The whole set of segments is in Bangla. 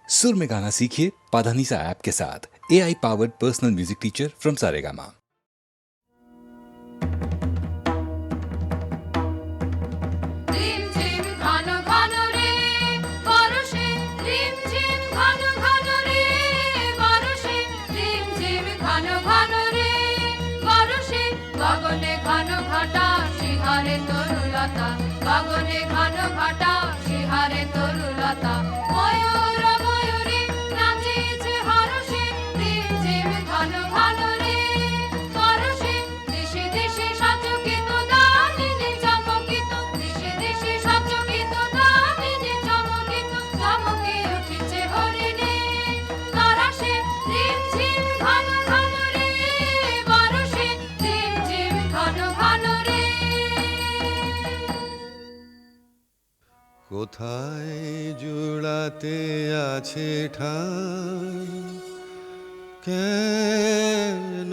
सुर में गाना सीखिए पाधानीसा ऐप के साथ। AI powered personal music teacher from Saregama. গগনে ঘন ঘটা শিহারে তরুলতা, গগনে ঘন ঘটা শিহারে তরুলতা। ময়ূর ময়ূরী নাচিছে হরষে, রিম ঝিম ঘন ঘন রে পরশে। দিশে দিশে সচকিত দামিনী চমকিত, দিশে দিশে সচকিত দামিনী চমকিত। চমকে উঠিছে হরিণে তরাসে, রিম ঝিম ঘন ঘন রে বরষে, রিম ঝিম ঘন ঘন রে। কোথায় জুড়াতে আছে ঠাই, কেন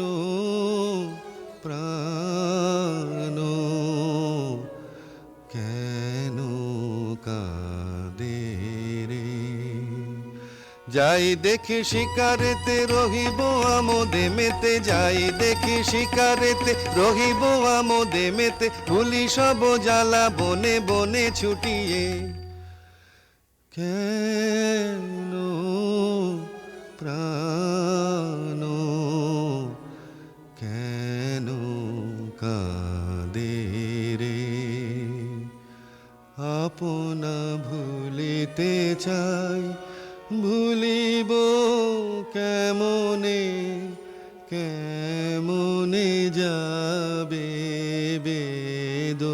প্রাণ কেন কাঁদে রে। যাই দেখি শিকারেতে রহিব আমোদে মেতে, যাই দেখি শিকারেতে রহিব আমোদে মেতে। ভুলি সব জ্বালা বনে বনে ছুটিয়ে, কেন প্রাণ কেন কাঁদে রে। আপনা ভুলিতে চাই, ভুলিব কেমনে কেমনে যাবে বেদনা।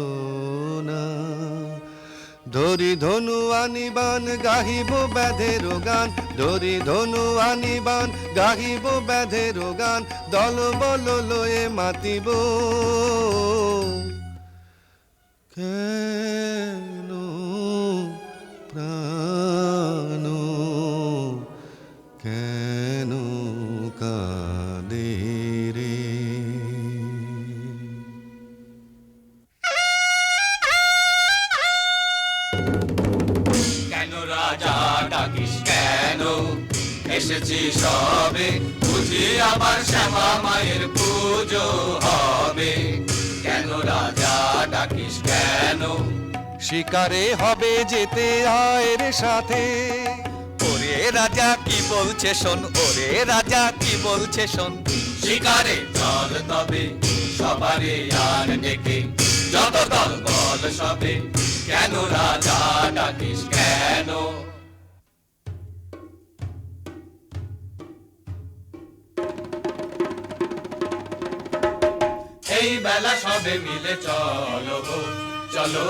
ধরি ধনু আনিবান গাহিব ব্যাধের গান, ধরি ধনু আনিবান গাহিব ব্যাধের গান। দল বল লয়ে মাতিব, কেন প্রাণ কেন কাঁদে রে। কেন রাজা ডাকিস কেন, এসেছি সবে বুঝি আবার শ্যামা মায়ের পুজো হবে। কেন রাজা ডাকিস কেন, শিকারে হবে যেতে আয়ের সাথে। ওরে রাজা কি বলছে শোন, ওরে রাজা কি বলছে শোন। শিকারে চল তবে সবারে আর ডেকে, যত দল বল সবে। কেন রাজা ডাকিস কেন, এই বেলা সবে মিলে চলো চলো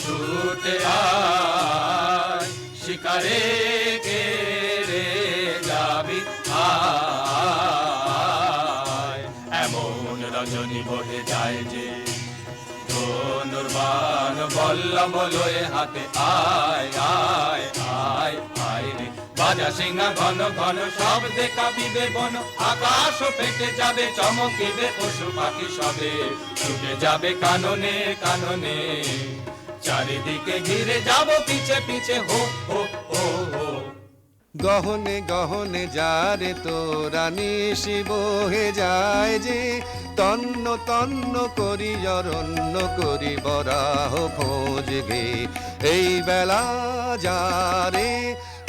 ছুটে আয়। শিকারে কে রে যাবি আয়। এমন রজনী বহে যায় যে ধনুর্বাণ বল্লভ লয়ে হাতে। আয় আয় আয় আয় রে, বাজা সিংহা ঘন ঘন শব্দে কাঁপিবে বন। আকাশ ফেটে যাবে চমকিবে পশু পাখি সবে। ছুটে যাবে কাননে কাননে, চারিদিকে ঘিরে যাব পিছে পিছে হো হো হো হো। গহনে গহনে যারে তোরা নিশি বহে যায় যে। তন্ন তন্ন করি অরণ্য করি বরাহ খোঁজ গে। এই বেলা যারে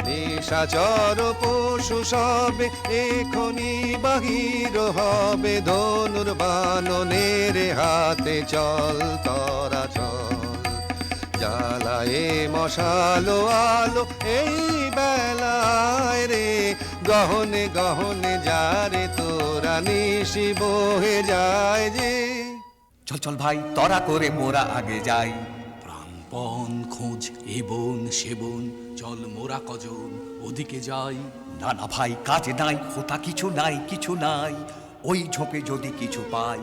নিশাচর পশু সবে, এখনি বাহির হবে ধনুর্বাণনের হাতে। চল তরা চল, জ্বালায়ে মশালো আলো এই বেলায় রে। গহনে গহনে যারে তোরা নিশি বহে যায় যে। চল চল ভাই তরা করে মোরা আগে যাই। প্রাণপণ খোঁজ এ বন সে বন, চল মোরা কজন ওদিকে যাই। না না ভাই কাজ নাই, হোতা কিছু নাই কিছু নাই। ওই ঝোপে যদি কিছু পাই।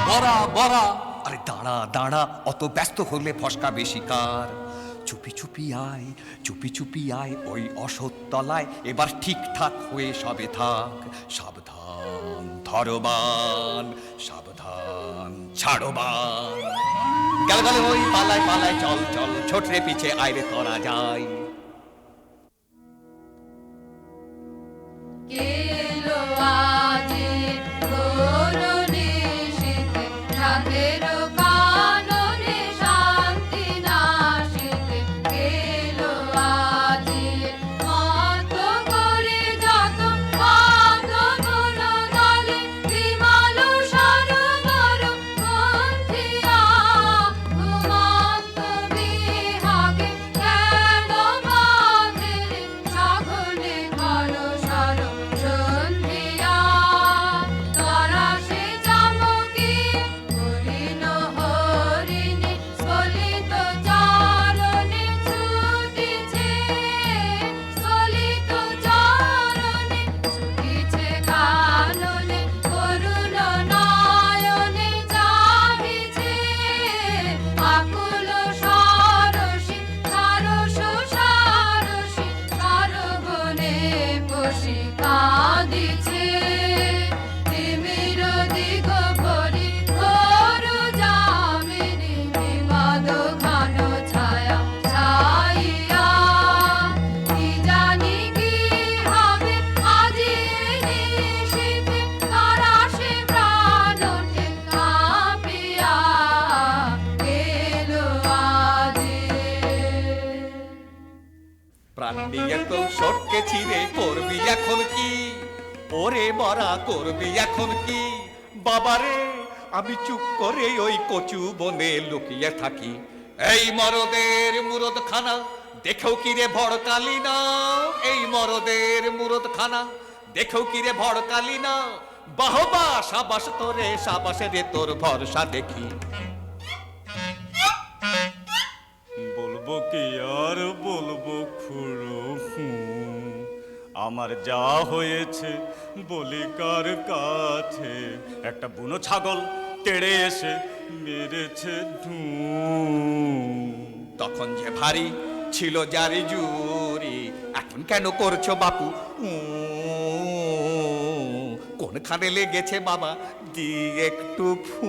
বরা বরা, আরে দাঁড়া দাঁড়া, অত ব্যস্ত হলে ফসকা বেশি কার। চুপি চুপি আয়, চুপি চুপি আয় ওই অসৎতলায়। এবার ঠিকঠাক হয়ে সবে থাক। সাবধান ধরবান, সাবধান ছাড়বান। গেল গেল ওই পালায় পালায় চল চল, ছোটরে পিছে আইরে তোরা যাই। প্রাণ নিয়ে তো সটকে ছিঁড়ে করবি এখন কি? ওরে মরা করবি এখন কি? বাবারে আমি চুপ করে ওই কচু বনে লুকিয়ে থাকি। এই মরদের মুরদ খানা দেখেও কি রে ভড়কালি না? এই মরদের মুরদ খানা দেখেও কি রে ভড়কালি না? বাহবা সাবাস তোরে, সাবাসে রে তোর ভরসা দেখি। বলবো কি আর বলবো খুড়ো, আমার যা হয়েছে বলি কার কাছে। একটা বুনো ছাগল তেড়ে এসে মেরেছে তখন যে ভারী ছিল যারি জুরি, এখন কেন করছো বাপু কোনখানে লেগেছে বাবা দি একটু ফু।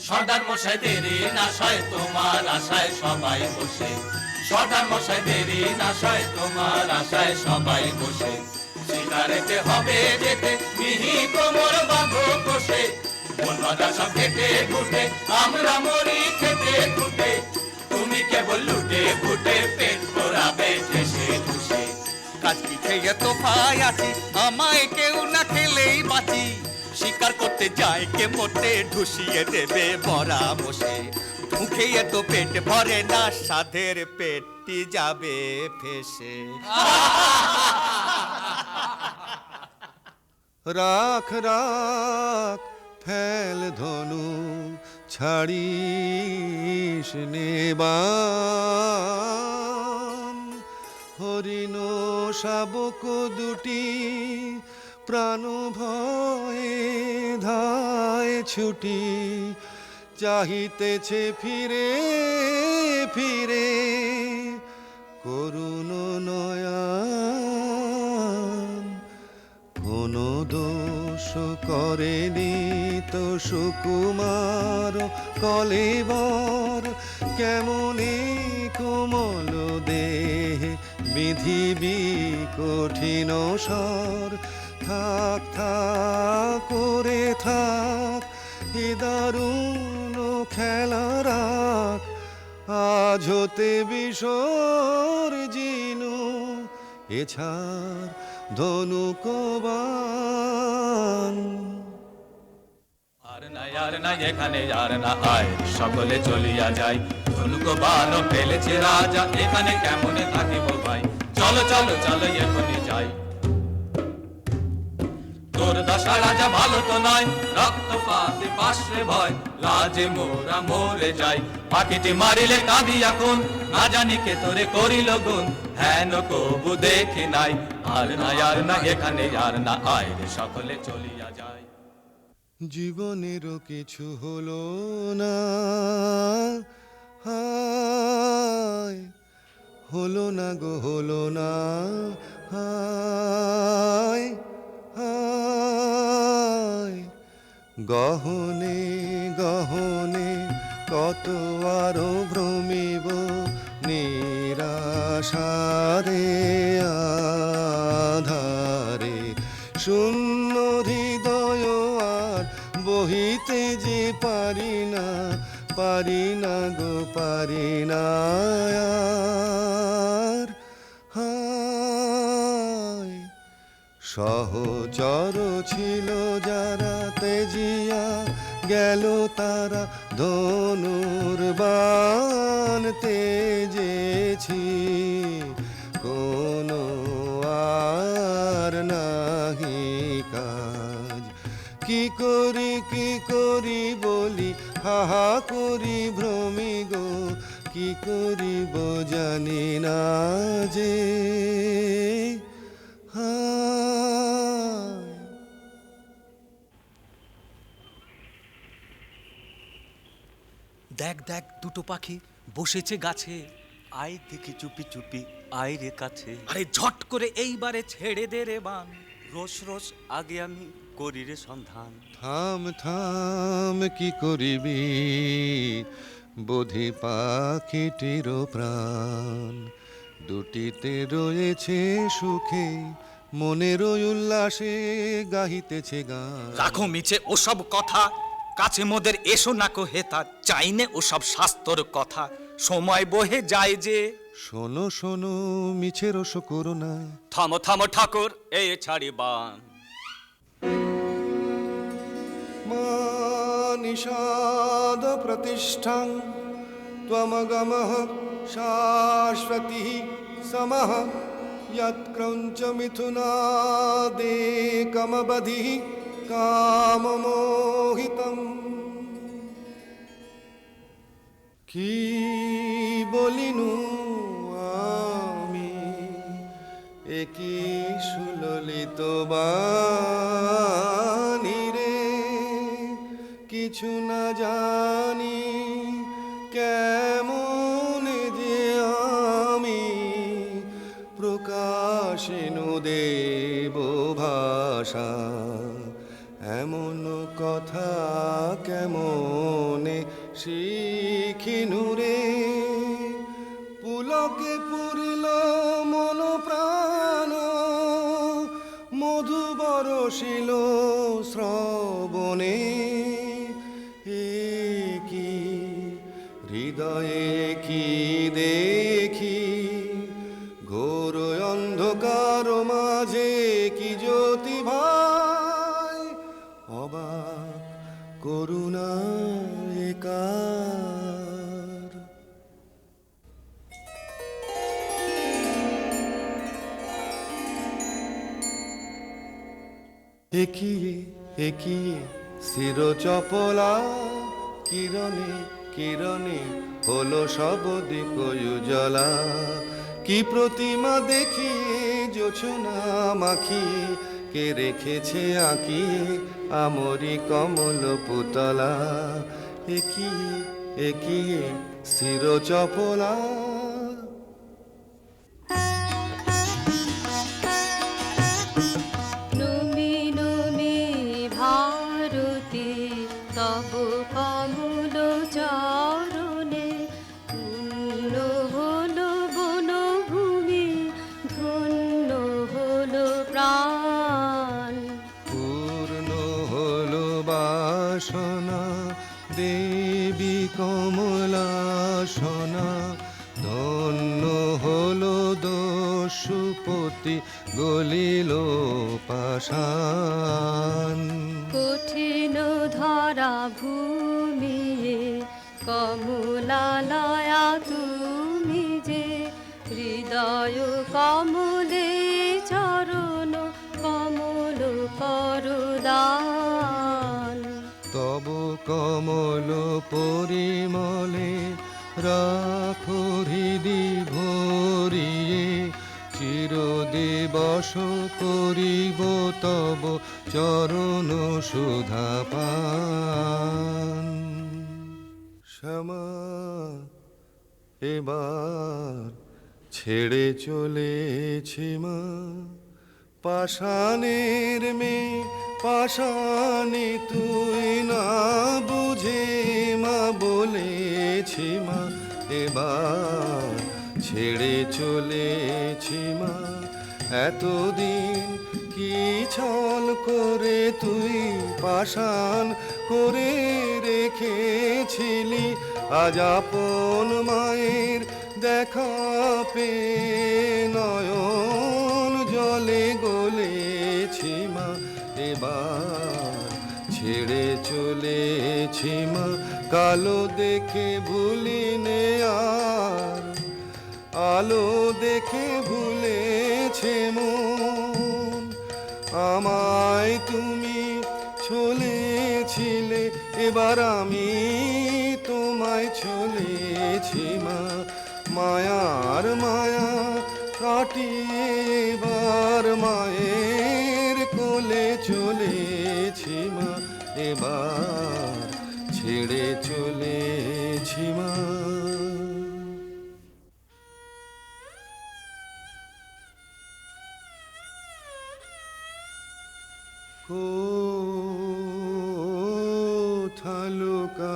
সর্দার মশাই দেরি না সয় তোমার আশায় সবাই বসে। সর্দার মশাই দেরি না সয় তোমার আশায় সবাই বসে। শিকারেতে হবে যেতে মিহি কোমর বাঁধো বসে। বনবাদা সব ঘেটে ঘুটে আমরা মরি খেতে খুটে। তুমি কেবল লুটে ফুটে পেট ভরাবে ঠেসে ঠুসে। কাজ কি খেয়ে তো ভাই আছি, আমায় কেউ না খেলেই বাঁচি। শিকার করতে যায় কে মোটে ঢুসিয়ে দেবে মরা বসে। মুখে তো পেট ভরে না, সাধের পেটটি যাবে ফেসে। রাখ রাখ ফেল ধনু ছাড়িস নেবান। হরিণ শাবক দুটি প্রাণ ভয়ে ধায় ছুটি। চাহিতেছে ফিরে ফিরে করুণ নয়ন। কোন দোষ করেনি তো সুকুমার কলেবর। কেমনে কোমল দেহে বিধিবি কঠিন স্বর। থাক থাক করে থাক এ দারুণ খেলা রাখ। আজ হতে বিসর্জিনু এছাড় ধনুকবান। আর নাই এখানে আর না আয়, সকলে চলিয়া যাই। ধনুক বান ফেলেছে রাজা, এখানে কেমনে থাকিব ভাই। চলো চলো চলো এখনই যাই। তোর দশা রাজা ভালো তো নয়, রক্তপাতে পাশে ভয়। লাজে মোরা মরে যাই, পাখিটি মারিলে কাঁদি এখন। না জানি কে তোরে করিল গুণ, হেন কবু দেখি নাই। আর না এখানে আর না আয় রে, সকলে চলিয়া যায়। জীবনেরও কিছু হলো না, হায় হলো না গো হলো না, হায় হায়। গহনে গহনে কত আরো ভ্রমিব নিরাশারে আধারে। শূন্য হৃদয় আর বহিতে যে পারি না, পারি না গো পারি না আর। হায় সহচর ছিল যারা তেজিয়া গেল তারা। ধনুর্বাণ তেজেছি কোনো আর নাহি কাজ। কি করি বলি হাহা করি ভ্রমি গো। কি করিব জানি না যে, হায়। দেখ দেখ দুটো পাখি বসেছে গাছে। আয় দেখি চুপি চুপি আয় রে কাছে। আরে ঝট করে এইবারে ছেড়ে দে রে বান। রোজ রোজ আগে আমি করি রে সন্ধান। থাম থাম কি করিবি বোধি পাখিটির প্রাণ। দুটিতে রয়েছে সুখে মনের উল্লাসে গাহিতেছে গান। রাখো মিছে ওসব কথা, কাছে মোদের এসো না কো হেতা, চাইনে ওসব শাস্তর কথা, সময় বহে যায় যে। শোনো শোনো মিছে রোষ করো না, থামো থামো ঠাকুর এই ছাড়ি বান। মা নিষাদ প্রতিষ্ঠাং ত্বমগমঃ শাশ্বতী সমঃ যৎক্রৌঞ্চ মিথুনাদেকমবধিঃ কামমোহিতম। কি বলিনু আমি একই সুললিত বাণী রে, কিছু না জানি কেমন যে আমি প্রকাশিনু দেব ভাষা, এমন কথা কেমনে শিখিনু রে। পুলকে পুরিল মন প্রাণ, মধু বরশিল শ্রবণে, কি হৃদয়ে কি দেখি, ঘোর অন্ধকার মাঝে কি জ্যোতি ভাই, অবাক করুণা একার। একিয়ে একিয়ে শির চপলা, কিরণে কিরণে হলো সব দিক উজালা। কি প্রতিমা দেখিয়ে জোছনা মাখিয়ে, কে রেখেছে আঁকিয়ে আমরি কমল পুতলা। একিয়ে একিয়ে শির চপলা। নমি নমি ভারতী তব কমল চরণে, পূর্ণ হলো বনভূমি, ধন্য হলো প্রাণ। পূর্ণ হলো বাসনা দেবী কমলাসনা, ধন্য হলো দস্যুপতি গলিল পাষাণ। কঠিন ধরা ভূমি কমলালয়া তুমি যে, হৃদয় কমলে চরণ কমল করদান। তব কমল পরিমলে রাখো হৃদি ভরিয়ে, চিরদিবস করিব তব চরণ সুধা পান। শ্যামা এবার ছেড়ে চলেছি মা, পাষাণের মেয়ে পাষাণে তুই না বুঝে মা, বলেছি মা এবার ছেড়ে চলেছি মা। এতদিন কি ছল করে তুই পাষাণ করে রেখেছিলি, আজ আপন মায়ের দেখা পেয়ে নয়ন জলে গলেছি মা। এবার ছেড়ে চলেছি মা, কালো দেখে ভুলিনে আর, আলো দেখে ভুলেছে মন। আমায় তুমি ছলেছিলে, এবার আমি তোমায় ছলেছি মা। মায়ার মায়া কাটিয়ে এবার মায়ের কোলে চলেছি মা। এবার ছেড়ে চলেছি মা। কোথা লুকাইলে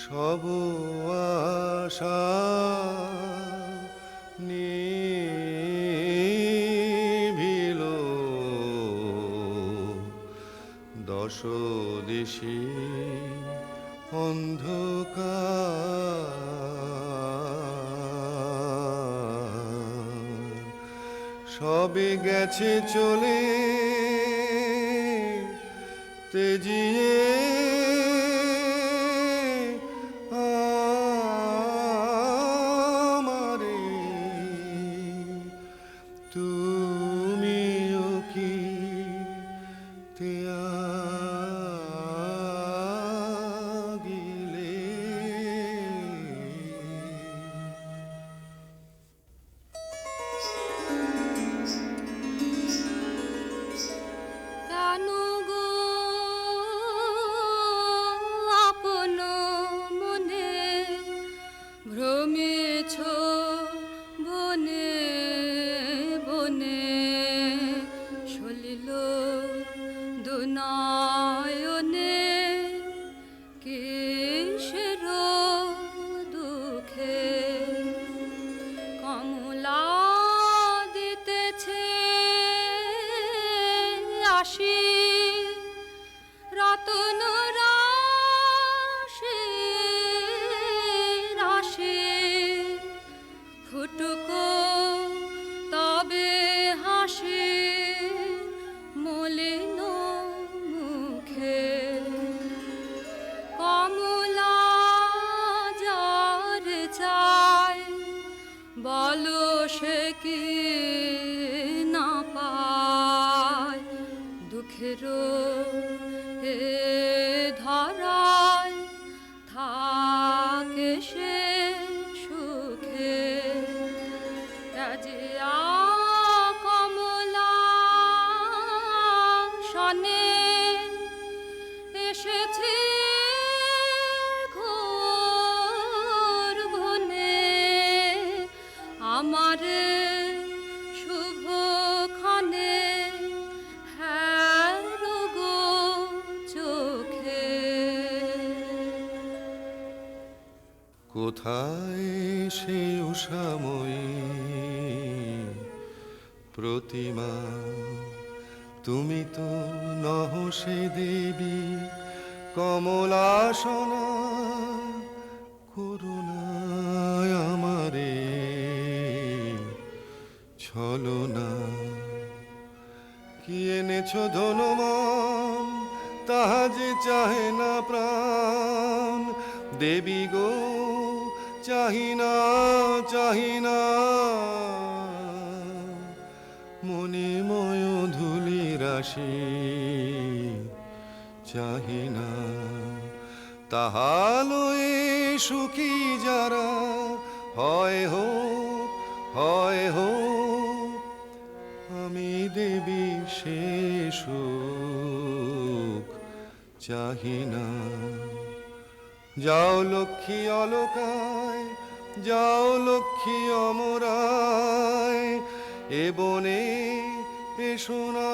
সব আশা নিভিল রসদেশে অন্ধকার সবে গেছে চলে তেজিয়ে আমারে তুমিও কি ত্যাগিলে কেন গো আপন মনে ভ্রমেছ বনে বনে সলিল দুনয়নে কিসের দুঃখে কমলা দিতেছে আসি রতন রাশি রাশি ফুটুক তবে হাসি মলিন মুখে কমলা যার চাই বলো সে কি না পায় দুঃখের এ ধরায় থাকে সে সুখে রাজিয়া কমলা শনে এসেছে ঘোর বনে আমারে শুভ ক্ষণে হ্যাঁ গো চোখে কোথায় সে উষাময়ী প্রতিমা তুমি তো নহ সে দেবী কমলাসনা করুণায় আমারে ছলনা কি এনেছ ধনমান তাহা যে চাহে না প্রাণ দেবী গো চাহিনা চাহিনা মণিময় ধুলি রাশি চাহিনা তাহালয়ে সুখী যারা হয় হোক আমি দেবী সে সুখ চাহিনা যাও লক্ষ্মী অলকায় যাও লক্ষ্মী অমরায় এ বনে এসো না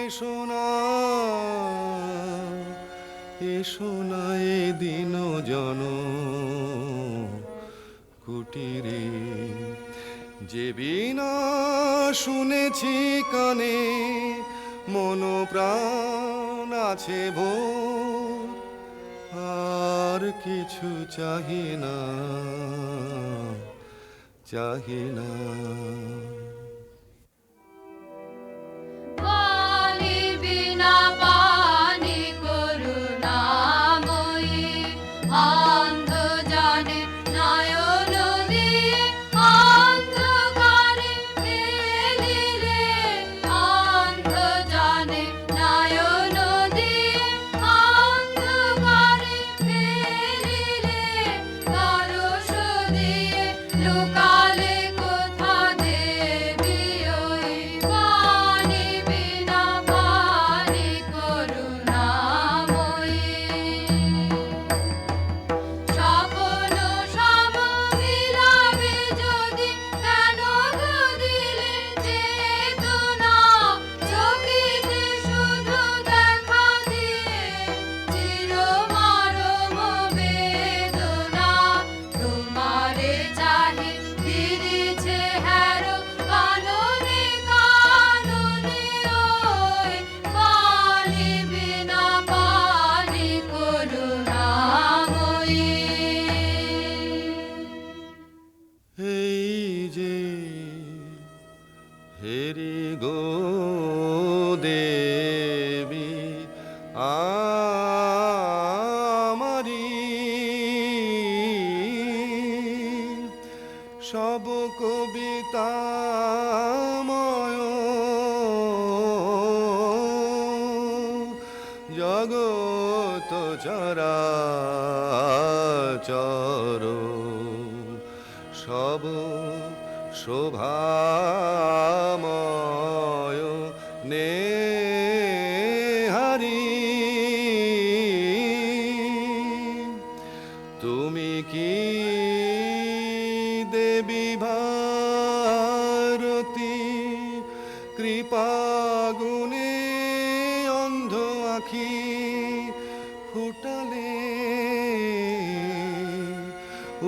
এসো না এসো না এ দিন জন কুটিরে যে বিনা শুনেছি কানে মন প্রাণ আছে ভোর আর কিছু চাহি না চাহি না পানি বিনা পানি করুণাময়ী অন্ধ জানে নয়ন দিয়ে অন্ধকারে ফেলিলে অন্ধ জানে নয়ন দিয়ে অন্ধকারে ফেলিলে পরশ দিয়ে লুকালে কোথা দে সব কবিতাময় জগত চরাচর সব শোভাময় নেহারি তুমি কি দেবী ভারতী কৃপাগুণে অন্ধ আখি ফুটালে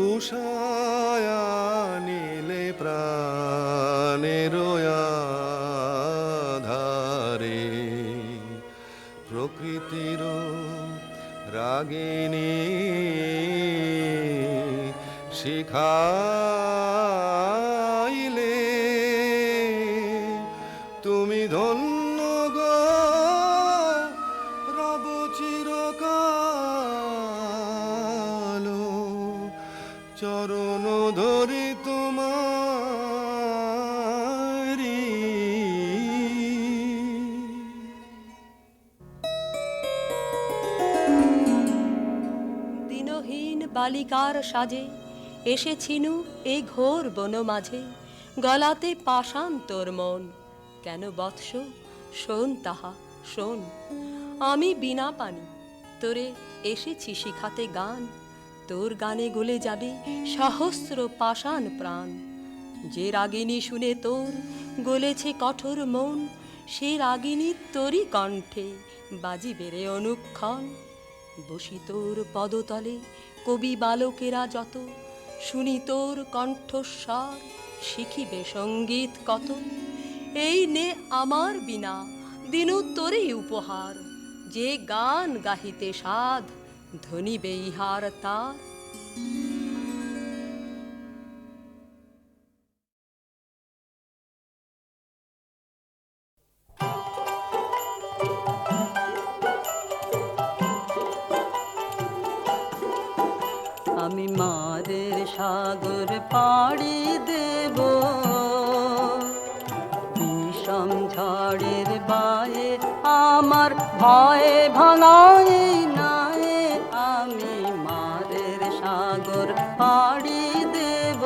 উষায়া নীলে প্রাণের আধারে প্রকৃতির রাগিনী শিখাইলে তুমি ধন্য গো রব চিরকাল চরণ ধরি তোমারি দিনহীন বালিকার সাজে এসেছিনু এই ঘোর বন মাঝে, গলাতে পাষাণ তোর মন। কেন বৎস শোন তাহা শোন, আমি বিনা পানি তোরে এসেছি শিখাতে গান। তোর গানে গলে যাবে সহস্র পাষাণ প্রাণ। যে রাগিনী শুনে তোর গলেছে কঠোর মন, সে রাগিনী তোরই কণ্ঠে বাজিবে রে অনুক্ষণ। বসি তোর পদতলে কবি বালকেরা যত, শুনি তোর কণ্ঠস্বর শিখিবে সঙ্গীত কত। এই নে আমার বিনা দিনু তোরই উপহার, যে গান গাহিতে সাধ ধনিবে ইহার তার। আমি মাদের সাগর পাড়ি দেব, বিষম ঝড়ের বায়ে আমার ভয়ে ভাঙাই নাই। আমি মাদের সাগর পাড়ি দেব,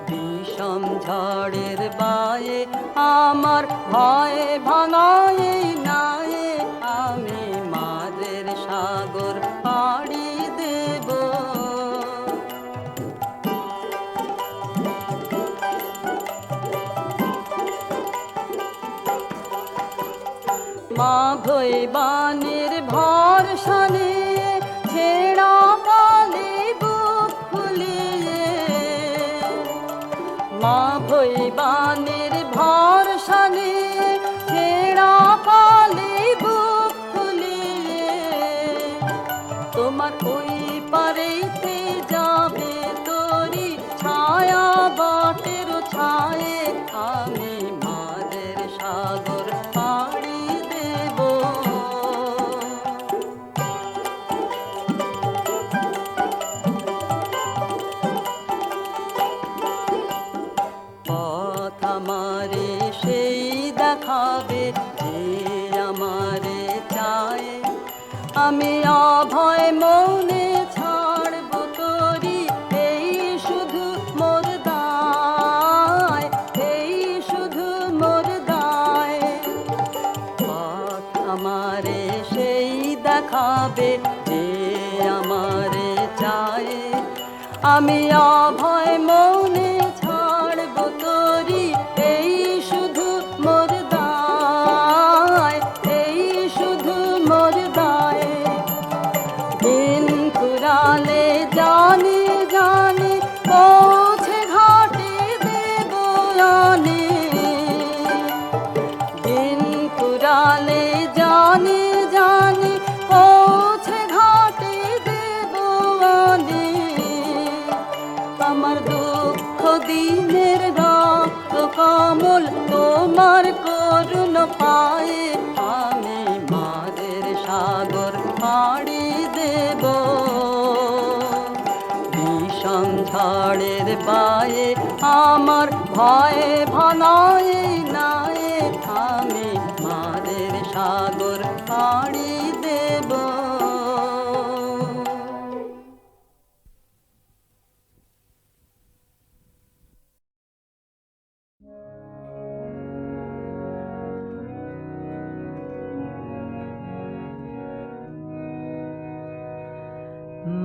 বিষম ঝড়ের বায়ে আমার ভয়ে ভাঙাই নাই। আমি মাদের সাগর পাড়ি দেব। মা ভৈবানের ভরসা নিয়ে ছেঁড়া পালে বুক ফুলিয়ে, মা ভৈবানের ভরসা নিয়ে ছেঁড়া পালে বুক ফুলিয়ে, তোমার ওই পারেতে যাবে তোরি ছায়া বাটের ছায়ে। আমি মাদের সাগর পাড়ি দেব। পথ আমারে সেই দেখাবে যে আমারে চায়। আমি অভয় মৌনে ছাড়ব তোরি এই শুধু মোর দায়, এই শুধু মোর দায়। পথ আমারে সেই দেখাবে যে আমারে চায়। আমি অভয় মৌনে ছাড়ব তোরি এই শুধু মোর দায়, এই শুধু মোর দায়। দিন ফুরালে জানি জানি পৌঁছে ঘাটে দেব আনে। দিন ফুরালে জানি জানি পৌঁছে ঘাটে দেব আনে। আমার দুঃখ দিনের রক্ত কমল তোমার করুণ পায়ে। আমি মাদের সাগর পাড়ি দেব, বিষম ঝড় পায়ে আমার ভয়ে ভানায় নাই, আমি মাদের সাগর পাড়ি দেব।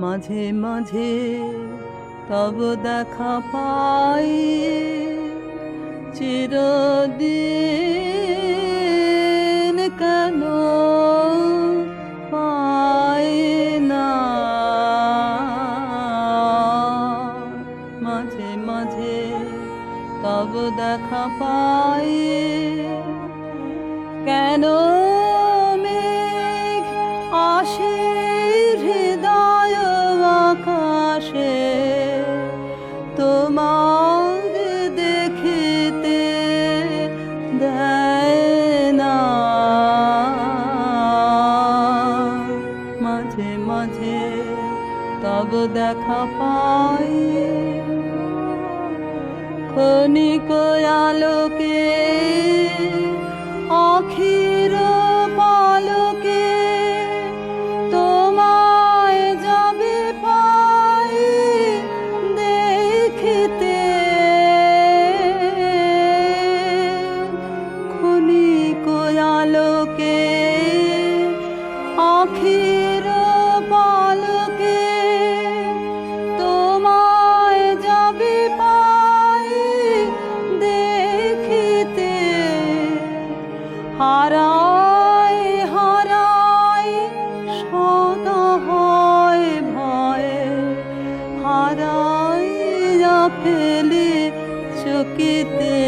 মাঝে মাঝে তব দেখা পাই, চিরদিন কেন পাই না। মাঝে মাঝে তব দেখা পাই, কেন মেঘ আসে হৃদয় আকাশে, তোমার দেখিতে দেয় না। মাঝে মাঝে তব দেখা পাই, ক্ষণিক আলোকে আখির পালকে, তোমায় যাবে পাই দেখিতে। ক্ষণিক আলোকে আখির পালকে, তোমায় যাবে পাই দেখিতে। হারায় হারায় সদা হয় ভয়ে, হারাইয়া ফেলি চকিতে।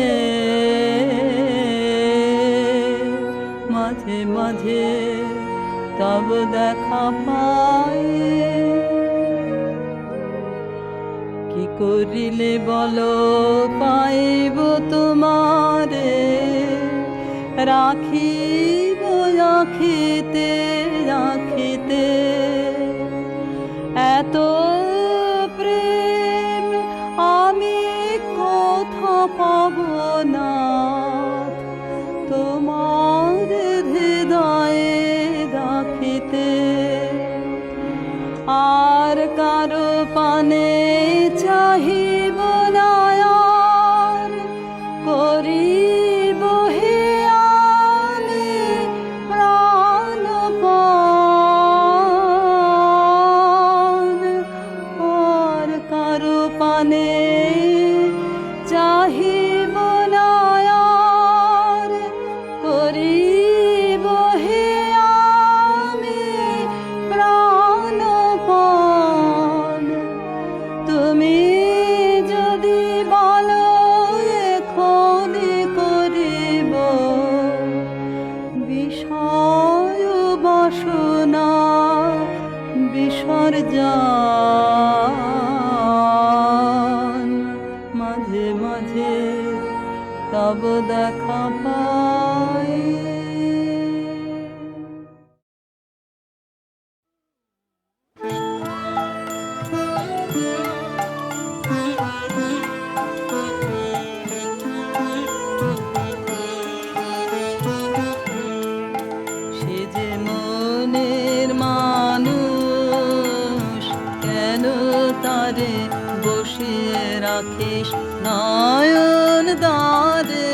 মাঝে মাঝে তব দেখা পাই, কি করিলে বলো পাইব তোমারে, রাখিব রাখিতে রাখিতে। এত প্রেম আমি কোথা পাব না, তোমার হৃদয়ে রাখিতে। আর কারো পানে চাহিব না, আর করিব হে আমি প্রাণপণ। আর কারো পানে চাহিব না, আর করিব হে আমি প্রাণপণ। তুমি যদি বলো এখনি করিব বিষয় বাসনা বিসর্জন। মাঝে মাঝে তব দেখা পাই। সে যে মনের মানুষ, কেন তারে বসিয়ে রাখিস নয়ন দ্বারে।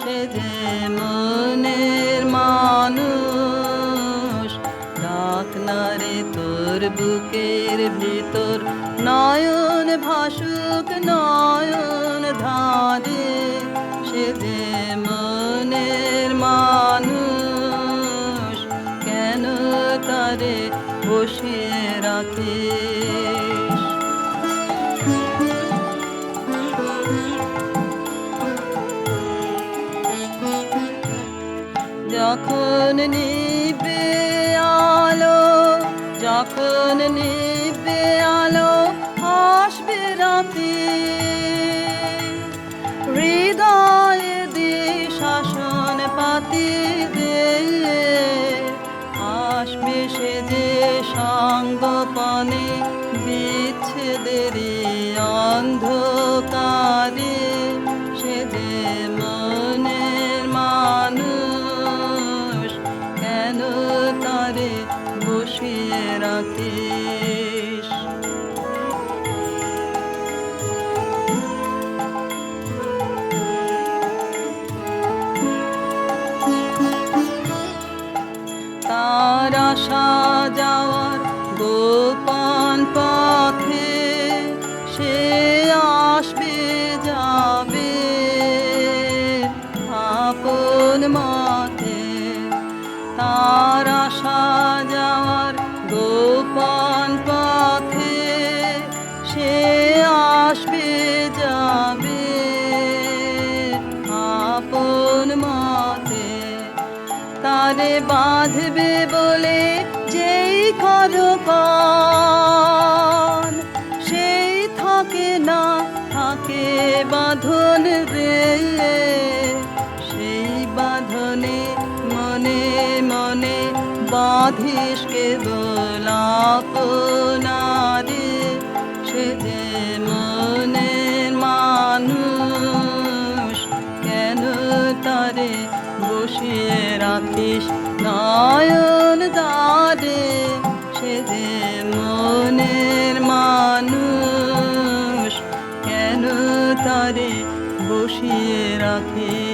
সে যে মনের মানুষ, ডাক না রে তোর বুকের ভিতর, নয়ন ভাসুক নয়ন ধারে। সে যে মনের মানুষ, কেন তারে বসিয়ে রাখিস। যখন নিবে আলো, যখন নিবে আলো, আসবে রাতে। হৃদয়ে দে শাসন পাতি দে, আসবে সে যে সঙ্গপনে বিচ্ছেদের অন্ধ আসা যাওয়ার গোপন পথে সে আসবে যাবে আপন মতে, তার আসা যাওয়ার গোপন পথে সে আসবে যাবে আপন মতে। তারে বাঁধবে বলে যেই করকন সেই থাকে না, থাকে বাঁধন রে, সেই বাঁধনে মনে মনে বাঁধিস কেবল আপনারে, সে যে মনের মানুষ কেন তারে বসিয়ে রাখিস নয়ন দ্বারে, সে যে মনের মানুষ কেন তারে বসিয়ে রাখিস